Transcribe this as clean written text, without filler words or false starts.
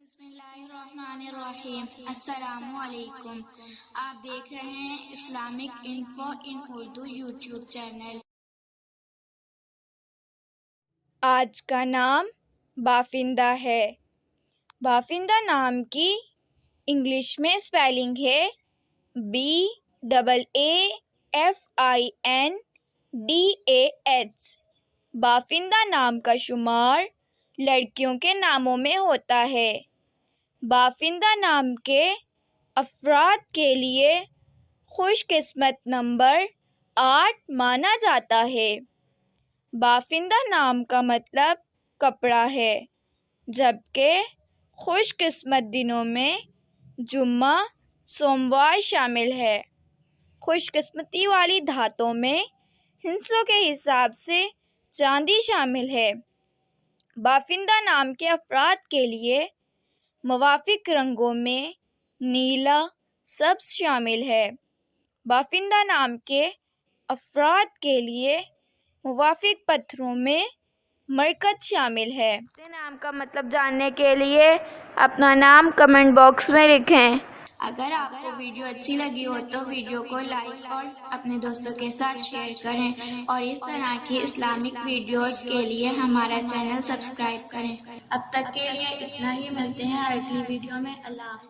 بسم اللہ الرحمن الرحیم۔ السلام علیکم۔ آپ دیکھ رہے ہیں اسلامک انفو ان اردو یوٹیوب چینل۔ آج کا نام بافندہ ہے۔ بافندہ نام کی انگلش میں اسپیلنگ ہے BAAFINDAH۔ بافندہ نام کا شمار لڑکیوں کے ناموں میں ہوتا ہے۔ بافندہ نام کے افراد کے لیے خوش قسمت نمبر 8 مانا جاتا ہے۔ بافندہ نام کا مطلب کپڑا ہے، جبکہ خوش قسمت دنوں میں جمعہ، سوموار شامل ہے۔ خوش قسمتی والی دھاتوں میں ہندسوں کے حساب سے چاندی شامل ہے۔ بافندہ نام کے افراد کے لیے موافق رنگوں میں نیلا، سبز شامل ہے۔ بافندہ نام کے افراد کے لیے موافق پتھروں میں مرکز شامل ہے۔ نام کا مطلب جاننے کے لیے اپنا نام کمنٹ باکس میں لکھیں۔ اگر آپ کو ویڈیو اچھی لگی ہو تو ویڈیو کو لائک اور اپنے دوستوں کے ساتھ شیئر کریں، اور اس طرح کی اسلامک ویڈیوز کے لیے ہمارا چینل سبسکرائب کریں۔ اب تک کے لیے اتنا ہی، ملتے ہیں اگلی ویڈیو میں۔ اللہ حافظ۔